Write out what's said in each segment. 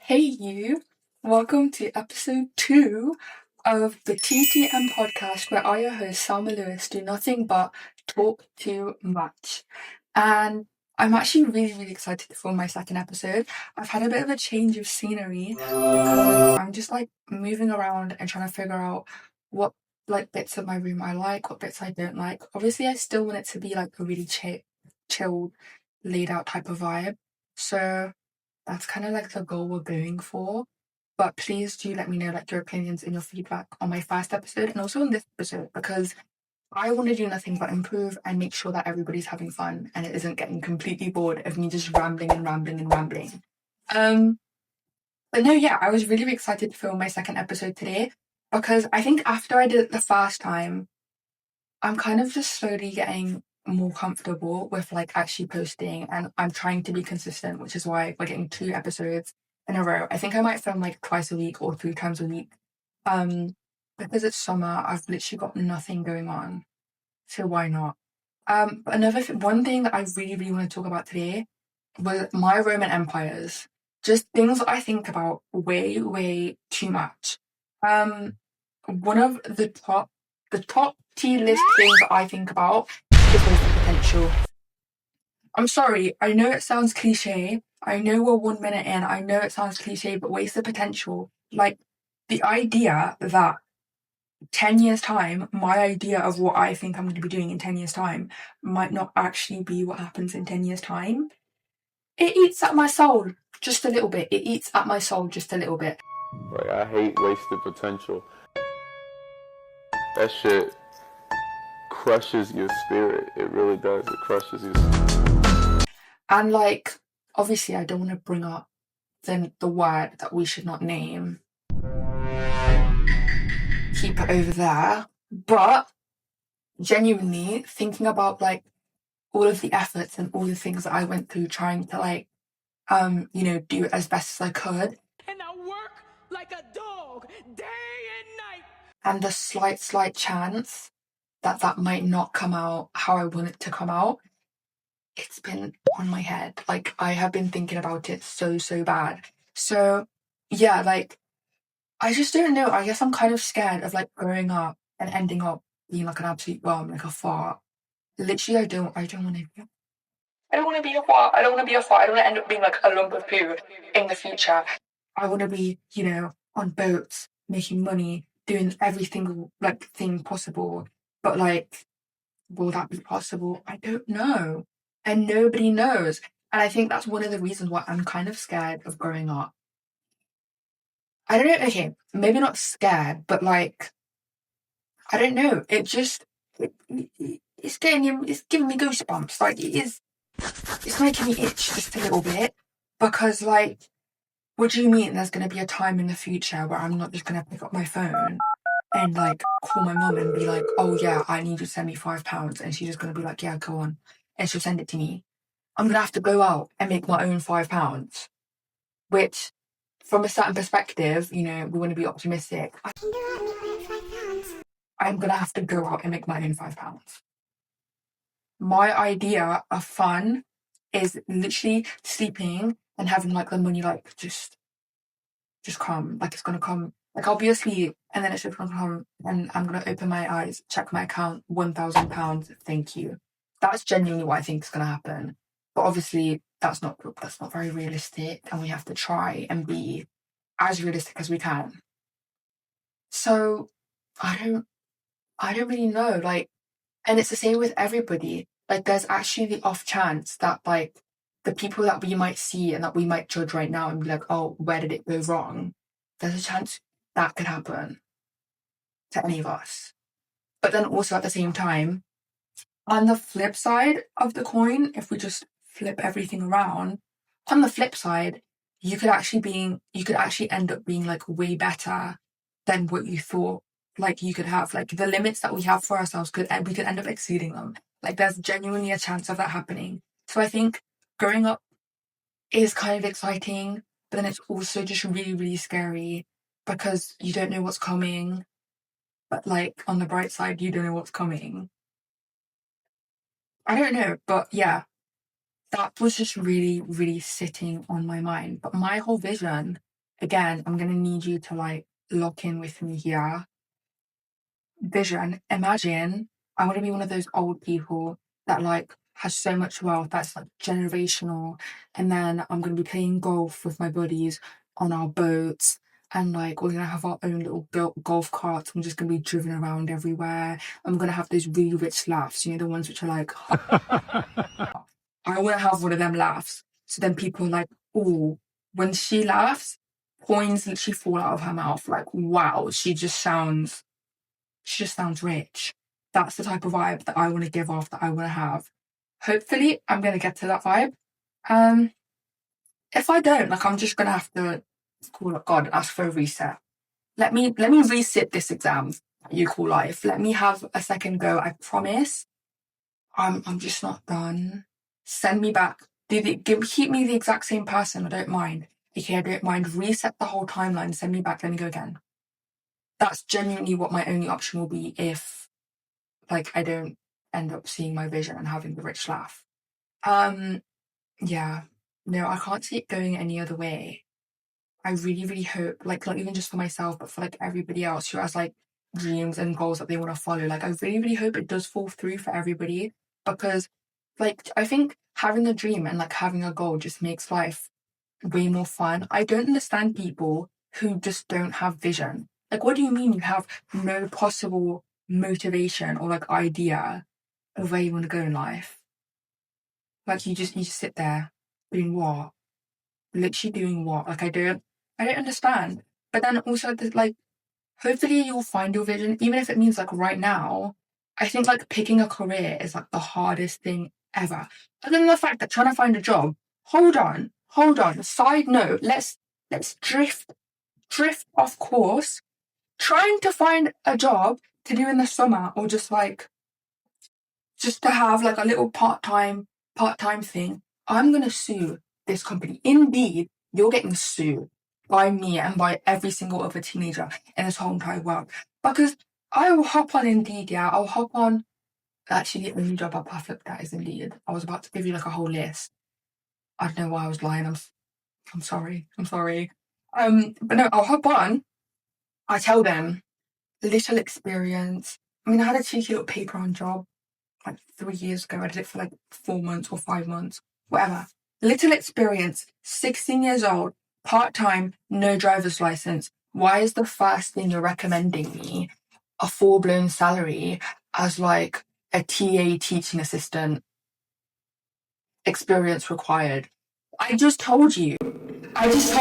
Hey you, welcome to episode 2 of the TTM podcast where I, your host, Salma Lewis, do nothing but talk too much. And I'm actually really excited to film my second episode. I've had a bit of a change of scenery because I'm just like moving around and trying to figure out what like bits of my room I like, what bits I don't like. Obviously, I still want it to be like a really chilled, laid out type of vibe. So that's kind of like the goal we're going for. But please do let me know like your opinions and your feedback on my first episode and also on this episode because I want to do nothing but improve and make sure that everybody's having fun and it isn't getting completely bored of me just rambling and rambling and rambling. Um, but no, yeah, I was really excited to film my second episode today because I think after I did it the first time, I'm kind of just slowly getting more comfortable with like actually posting and I'm trying to be consistent, which is why we're getting 2 episodes in a row. I think I might film like twice a week or 3 times a week. Um, because it's summer, I've literally got nothing going on. So why not? But one thing that I really want to talk about today was my Roman empires. Just things that I think about way too much. Um, one of the top tier list things that I think about is wasted potential. I'm sorry, I know it sounds cliche. I know we're 1 minute in. I know it sounds cliche, but wasted potential. Like the idea that 10 years' time, my idea of what I think I'm going to be doing in 10 years' time might not actually be what happens in 10 years' time. It eats at my soul just a little bit. It eats at my soul just a little bit. Like, I hate wasted potential. That shit crushes your spirit. It really does. It crushes your spirit. And like, obviously, I don't want to bring up the word that we should not name. Keep it over there. But genuinely thinking about like all of the efforts and all the things that I went through trying to like, do as best as I could. And I work like a dog day and night. And the slight chance that that might not come out how I want it to come out, it's been on my head. Like, I have been thinking about it so bad. So, yeah, like, I just don't know. I guess I'm kind of scared of, like, growing up and ending up being, like, an absolute bum, like a fart. Literally, I don't want to be. I don't want to be a fart. I don't want to be a fart. I don't want to end up being, like, a lump of poo in the future. I want to be, on boats, making money, doing every single, like, thing possible. But, like, will that be possible? I don't know. And nobody knows. And I think that's one of the reasons why I'm kind of scared of growing up. I don't know. Okay, maybe not scared, but like, I don't know. It's giving me goosebumps. Like, it's making me itch just a little bit because, like, what do you mean there's going to be a time in the future where I'm not just going to pick up my phone and like call my mum and be like, oh yeah, I need you to send me £5, and she's just going to be like, yeah, go on, and she'll send it to me. I'm going to have to go out and make my own £5, which, from a certain perspective, we want to be optimistic. I'm going to have to go out and make my own £5. My idea of fun is literally sleeping and having like the money like just come. Like, it's going to come. Like, I'll be asleep and then it's just going to come and I'm going to open my eyes, check my account, £1,000. Thank you. That's genuinely what I think is going to happen. But obviously that's not very realistic, and we have to try and be as realistic as we can. So I don't really know. Like, and it's the same with everybody. Like, there's actually the off chance that like the people that we might see and that we might judge right now and be like, oh, where did it go wrong? There's a chance that could happen to any of us. But then also at the same time, on the flip side of the coin, if we just flip everything around, on the flip side, you could actually end up being like way better than what you thought like you could have. Like, the limits that we have for ourselves we could end up exceeding them. Like, there's genuinely a chance of that happening. So I think growing up is kind of exciting, but then it's also just really scary because you don't know what's coming. But like, on the bright side, you don't know what's coming. I don't know, but yeah, that was just really sitting on my mind. But my whole vision again, I'm going to need you to like lock in with me here. Vision. Imagine I want to be one of those old people that like has so much wealth that's like generational, and then I'm going to be playing golf with my buddies on our boats, and like we're going to have our own little golf carts. I'm just going to be driven around everywhere. I'm going to have those really rich laughs, you know, the ones which are like, I want to have one of them laughs. So then people are like, oh, when she laughs, coins literally fall out of her mouth. Like, wow, she just sounds rich. That's the type of vibe that I want to give off, that I want to have. Hopefully, I'm going to get to that vibe. If I don't, like, I'm just going to have to call up God and ask for a reset. Let me resit this exam that you call life. Let me have a second go. I promise. I'm just not done. Send me back. Keep me the exact same person. I don't mind. Okay, I don't mind. Reset the whole timeline. Send me back. Let me go again. That's genuinely what my only option will be if, like, I don't end up seeing my vision and having the rich laugh. Yeah. No, I can't see it going any other way. I really, really hope, like, not even just for myself, but for like everybody else who has like dreams and goals that they want to follow. Like, I really, really hope it does fall through for everybody, because, like, I think having a dream and like having a goal just makes life way more fun. I don't understand people who just don't have vision. Like, what do you mean you have no possible motivation or like idea of where you want to go in life? Like, you just sit there doing what? Literally doing what? Like, I don't understand. But then also, like, hopefully you'll find your vision, even if it means like right now. I think like picking a career is like the hardest thing ever. Other than the fact that trying to find a job. Hold on. Side note, let's drift off course. Trying to find a job to do in the summer, or just to have like a little part-time thing. I'm gonna sue this company. Indeed, you're getting sued by me and by every single other teenager in this whole entire world. Because I will hop on Indeed, yeah. I'll hop on. Actually, the only job I've looked at is Indeed. I was about to give you like a whole list. I don't know why I was lying. I'm sorry. But no, I'll hop on. I tell them little experience. I mean, I had a cheeky little paper on job like 3 years ago. I did it for like 4 months or 5 months, whatever. Little experience, 16 years old, part-time, no driver's license. Why is the first thing you're recommending me a full-blown salary as like a TA teaching assistant? Experience required. I just told you. Please. I just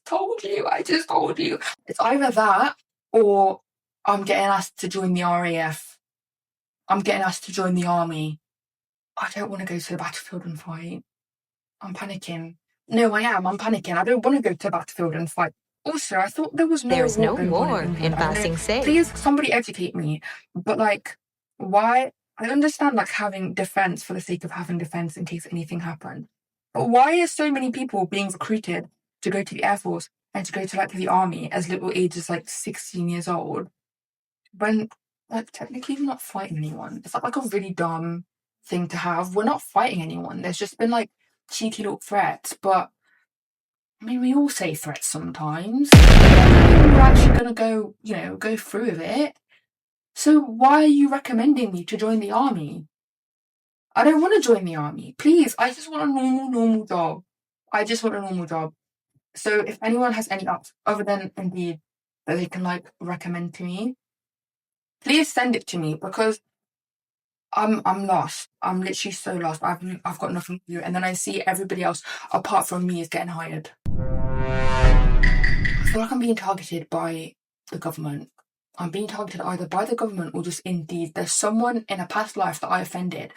told you. It's either that or I'm getting asked to join the RAF. I'm getting asked to join the army. I don't want to go to the battlefield and fight. I'm panicking. No, I am. I'm panicking. I don't want to go to the battlefield and fight. Also, I thought there was no There's no going on war England. in I don't know. Passing Sage. Please, somebody educate me. But like, why? I understand like having defense for the sake of having defense in case anything happened. But why are so many people being recruited to go to the Air Force and to go to like the army as little ages like 16 years old, when like technically we're not fighting anyone? It's like a really dumb thing to have. We're not fighting anyone. There's just been like cheeky little threats, but I mean, we all say threats sometimes. We're actually gonna go through with it. So why are you recommending me to join the army? I don't want to join the army. Please, I just want a normal job. I just want a normal job. So if anyone has any ups other than Indeed that they can like recommend to me, please send it to me, because I'm lost. I'm literally so lost. I've got nothing to do, and then I see everybody else apart from me is getting hired. I feel like I'm being targeted by the government. I'm being targeted either by the government or just Indeed. There's someone in a past life that I offended,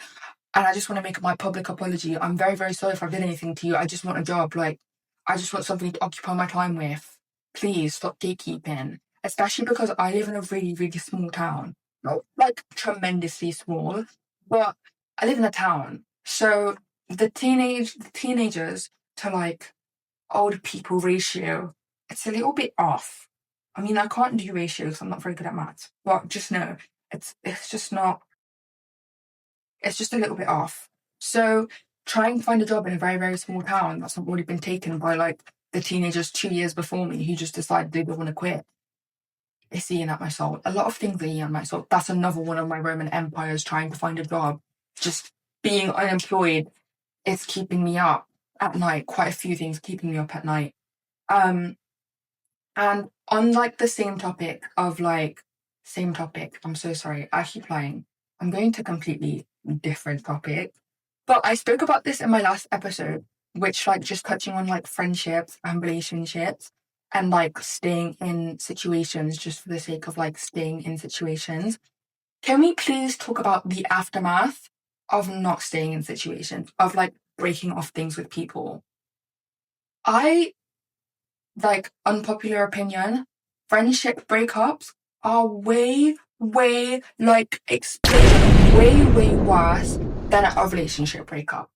and I just want to make my public apology. I'm very, very sorry if I did anything to you. I just want a job. Like, I just want something to occupy my time with. Please stop gatekeeping. Especially because I live in a really, really small town. Not like tremendously small, but I live in a town. So the teenagers to like old people ratio, it's a little bit off. I mean, I can't do ratios. I'm not very good at maths, but just know it's just not. It's just a little bit off. So trying to find a job in a very, very small town that's already been taken by like the teenagers 2 years before me who just decided they don't want to quit. It's eating at my soul. A lot of things are eating at my soul. That's another one of my Roman empires, trying to find a job. Just being unemployed is keeping me up at night. Quite a few things keeping me up at night. And on like the same topic, I'm so sorry, I keep lying. I'm going to completely different topic. But I spoke about this in my last episode, which like just touching on like friendships and relationships and like staying in situations just for the sake of like staying in situations. Can we please talk about the aftermath of not staying in situations, of like breaking off things with people? I like, unpopular opinion, friendship breakups are way, way like explain way, way worse than a relationship breakup.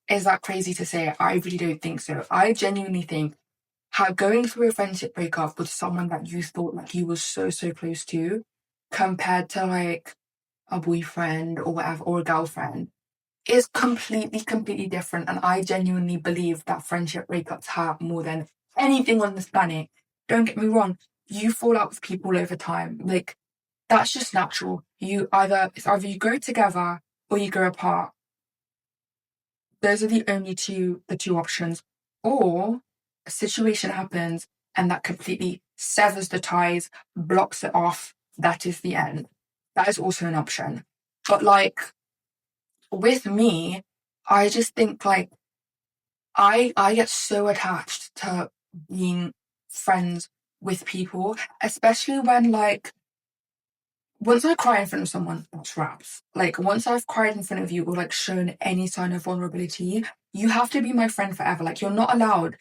Is that crazy to say? I really don't think so. I genuinely think how going through a friendship breakup with someone that you thought like you were so, so close to, compared to like a boyfriend or whatever, or a girlfriend, is completely, completely different. And I genuinely believe that friendship breakups hurt more than anything on this planet. Don't get me wrong, you fall out with people over time. Like, that's just natural. It's either you go together or you go apart. Those are the two options. Or a situation happens and that completely severs the ties, blocks it off. That is the end. That is also an option. But like with me, I just think like I get so attached to being friends with people, especially when like once I cry in front of someone, that's raps. Like once I've cried in front of you or like shown any sign of vulnerability, you have to be my friend forever. Like you're not allowed.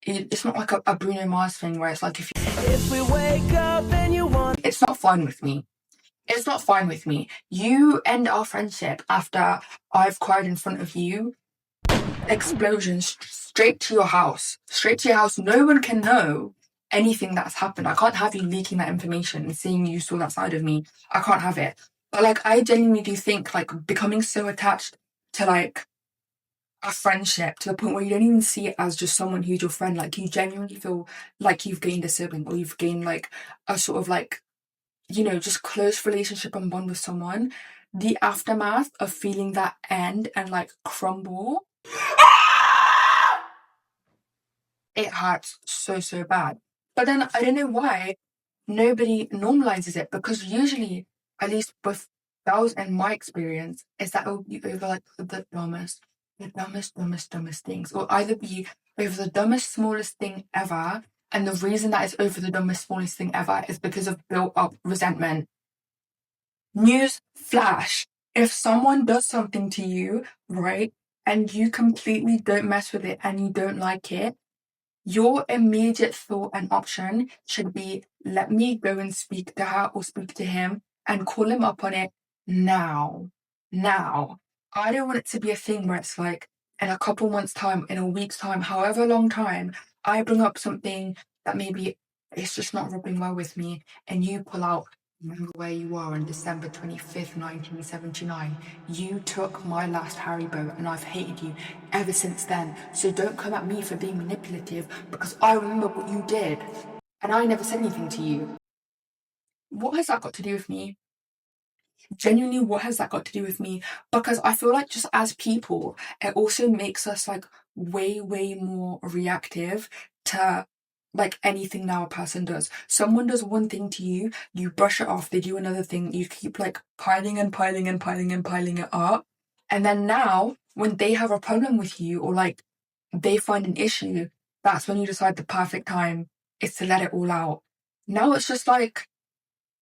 It's not like a Bruno Mars thing where it's like if we wake up and you want, it's not fine with me. It's not fine with me. You end our friendship after I've cried in front of you. Explosions straight to your house. Straight to your house. No one can know anything that's happened. I can't have you leaking that information and seeing you saw that side of me. I can't have it. But like I genuinely do think like becoming so attached to like a friendship to the point where you don't even see it as just someone who's your friend. Like you genuinely feel like you've gained a sibling or you've gained like a sort of like, you know, just close relationship and bond with someone. The aftermath of feeling that end and like crumble, it hurts so, so bad. But then I don't know why nobody normalizes it, because usually, at least with girls in my experience, is that it will be over like the dumbest things. Or either be over the dumbest, smallest thing ever. And the reason that it's over the dumbest, smallest thing ever is because of built up resentment. News flash. If someone does something to you, right, and you completely don't mess with it and you don't like it, your immediate thought and option should be, let me go and speak to her or speak to him and call him up on it now. Now. I don't want it to be a thing where it's like in a couple months' time, in a week's time, however long time, I bring up something that maybe it's just not rubbing well with me, and you pull out, remember where you were on December 25th, 1979. You took my last Haribo and I've hated you ever since then. So don't come at me for being manipulative, because I remember what you did and I never said anything to you. What has that got to do with me? Genuinely, what has that got to do with me? Because I feel like just as people, it also makes us like way, way more reactive to like anything now a person does. Someone does one thing to you, you brush it off, they do another thing, you keep like piling and piling and piling and piling it up. And then now, when they have a problem with you or like they find an issue, that's when you decide the perfect time is to let it all out. Now it's just like,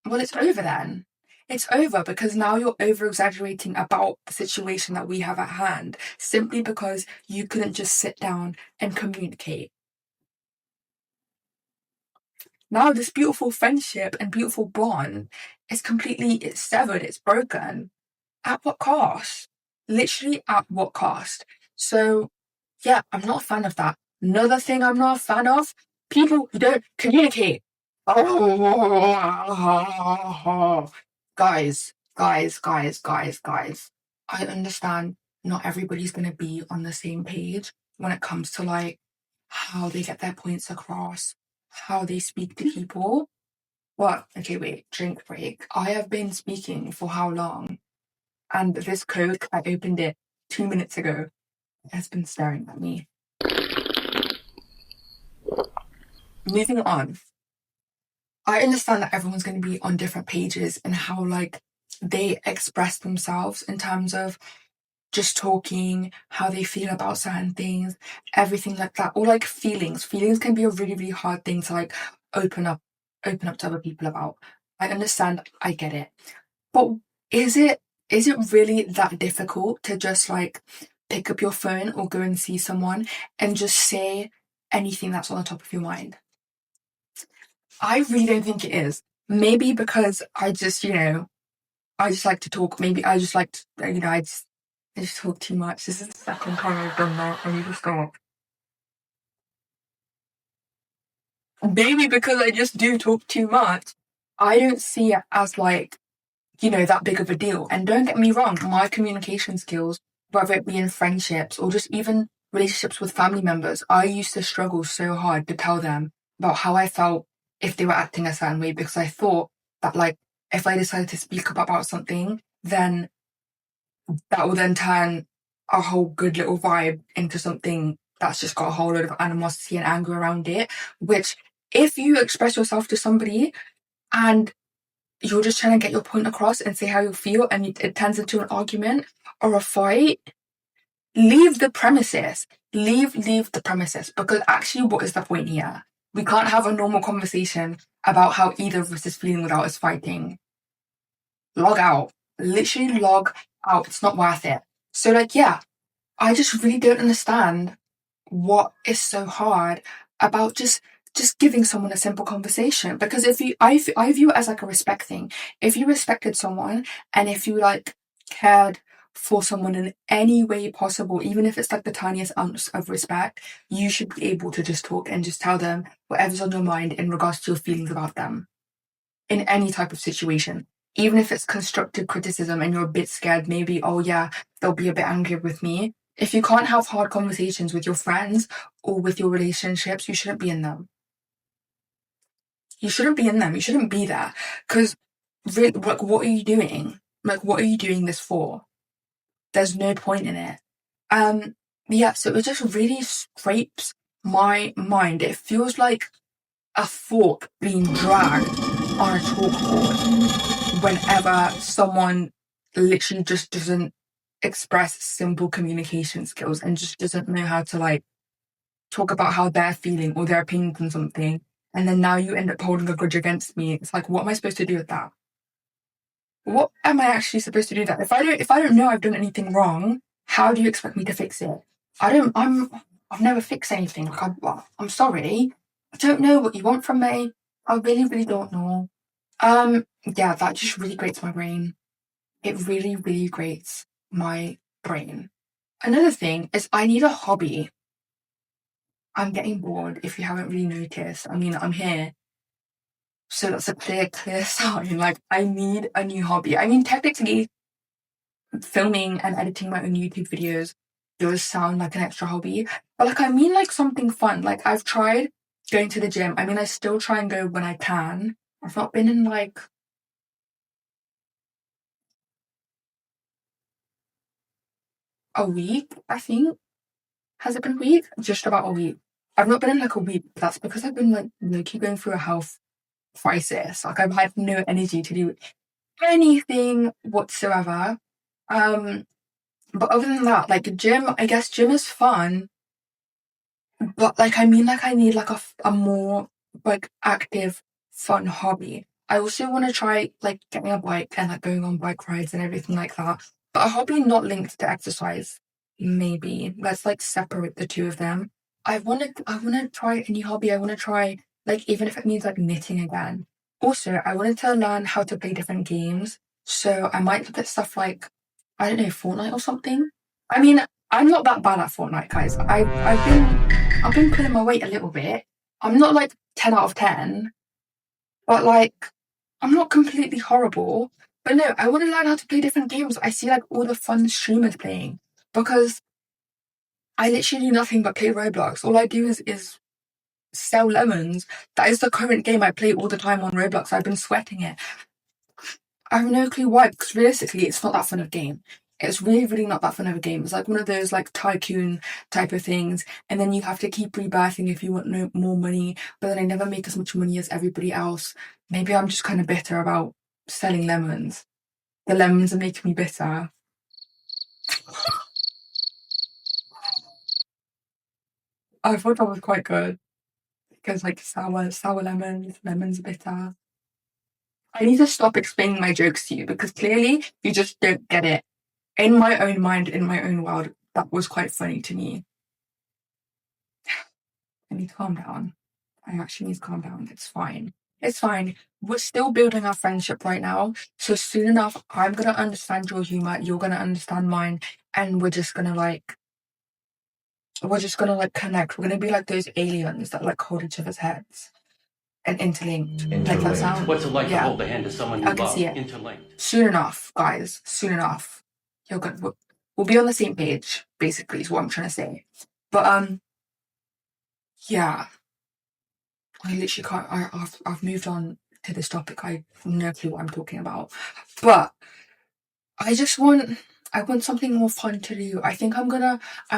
well, it's over then. It's over because now you're over exaggerating about the situation that we have at hand simply because you couldn't just sit down and communicate. Now this beautiful friendship and beautiful bond is it's severed, it's broken. At what cost? Literally at what cost? So yeah, I'm not a fan of that. Another thing I'm not a fan of, people who don't communicate. Oh, guys, guys. I understand not everybody's going to be on the same page when it comes to like how they get their points across, how they speak to people. But okay, wait, drink break. I have been speaking for how long? And this Coke, I opened it 2 minutes ago, has been staring at me. Moving on. I understand that everyone's going to be on different pages and how like they express themselves in terms of just talking, how they feel about certain things, everything like that. Or like feelings. Feelings can be a really, really hard thing to like open up to other people about. I understand, I get it. But is it really that difficult to just like pick up your phone or go and see someone and just say anything that's on the top of your mind? I really don't think it is. Maybe because I just, I just like to talk. Maybe I just like to, I just talk too much. This is the second time I've done that. I need to stop. Maybe because I just do talk too much. I don't see it as like, that big of a deal. And don't get me wrong, my communication skills, whether it be in friendships or just even relationships with family members, I used to struggle so hard to tell them about how I felt if they were acting a certain way because I thought that like if I decided to speak up about something, then that will then turn a whole good little vibe into something that's just got a whole load of animosity and anger around it. Which if you express yourself to somebody and you're just trying to get your point across and say how you feel and it turns into an argument or a fight, leave the premises. Leave the premises. Because actually, what is the point here? We can't have a normal conversation about how either of us is feeling without us fighting. Log out. Literally log out. It's not worth it. So like, yeah, I just really don't understand what is so hard about just giving someone a simple conversation. Because if you, I view it as like a respect thing. If you respected someone and if you like cared for someone in any way possible, even if it's like the tiniest ounce of respect, you should be able to just talk and just tell them whatever's on your mind in regards to your feelings about them in any type of situation. Even if it's constructive criticism and you're a bit scared, maybe, oh yeah, they'll be a bit angry with me. If you can't have hard conversations with your friends or with your relationships, you shouldn't be in them. You shouldn't be in them. You shouldn't be there. Because, like, what are you doing? Like, what are you doing this for? There's no point in it. Yeah, so it just really scrapes my mind. It feels like a fork being dragged on a chalkboard whenever someone literally just doesn't express simple communication skills and just doesn't know how to like talk about how they're feeling or their opinions on something. And then now you end up holding a grudge against me. It's like, what am I supposed to do with that? What am I actually supposed to do with that? If I don't know I've done anything wrong, how do you expect me to fix it? I've never fixed anything. Like I'm sorry. I don't know what you want from me. I really, really don't know. Yeah, that just really grates my brain. It really, really grates my brain. Another thing is I need a hobby. I'm getting bored if you haven't really noticed. I mean, I'm here. So that's a clear sign. Like, I need a new hobby. I mean, technically, filming and editing my own YouTube videos does sound like an extra hobby. But, like, I mean, like, something fun. Like, I've tried going to the gym. I mean, I still try and go when I can. I've not been in, like, a week, I think. Has it been a week? Just about a week. I've not been in, like, a week. That's because I've been, like, low-key going through a health crisis. Like, I've had no energy to do anything whatsoever. But other than that, like gym, I guess gym is fun. But like, I mean, like I need like a more like active, fun hobby. I also want to try like getting a bike and like going on bike rides and everything like that. But a hobby not linked to exercise. Maybe let's like separate the two of them. I want to try a new hobby. I want to try like even if it means like knitting again. Also, I wanted to learn how to play different games. So I might look at stuff like I don't know Fortnite or something. I mean, I'm not that bad at Fortnite, guys. I've been pulling my weight a little bit. I'm not like 10 out of 10, but like I'm not completely horrible. But no, I want to learn how to play different games. I see like all the fun streamers playing because I literally do nothing but play Roblox. All I do is sell lemons. That is the current game I play all the time on Roblox. I've been sweating it. I have no clue why, because realistically, it's not that fun of a game. It's really, really not that fun of a game. It's like one of those like tycoon type of things, and then you have to keep rebirthing if you want more money. But then I never make as much money as everybody else. Maybe I'm just kind of bitter about selling lemons. The lemons are making me bitter. I thought that was quite good because like sour lemons are bitter. I need to stop explaining my jokes to you because clearly you just don't get it. In my own mind, in my own world, that was quite funny to me. I need to calm down. I actually need to calm down. It's fine. It's fine. We're still building our friendship right now. So soon enough, I'm gonna understand your humor, you're gonna understand mine, and we're just gonna like connect. We're gonna be like those aliens that like hold each other's heads and interlinked. Like that sound. What's it like to Yeah. hold the hand of someone you I can love? see it. Interlinked. Soon enough, guys. Soon enough. You're good. We'll be on the same page, basically, is what I'm trying to say. But yeah. I literally can't. I've moved on to this topic. I have no clue what I'm talking about. But I want something more fun to do. I think I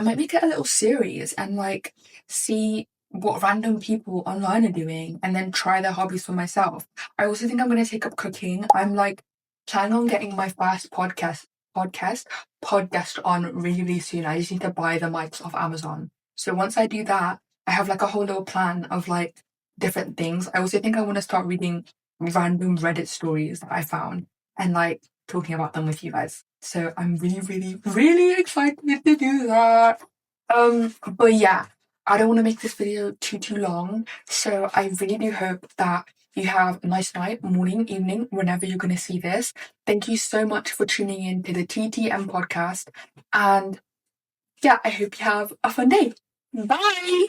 might make it a little series and like see what random people online are doing and then try their hobbies for myself. I also think I'm gonna take up cooking. I'm like planning on getting my first podcast on really, really soon. I just need to buy the mics off Amazon. So once I do that, I have like a whole little plan of like different things. I also think I want to start reading random Reddit stories that I found and like talking about them with you guys. So I'm really, really, really excited to do that. But yeah, I don't want to make this video too long. So I really do hope that you have a nice night, morning, evening, whenever you're going to see this. Thank you so much for tuning in to the TTM podcast. And yeah, I hope you have a fun day. Bye!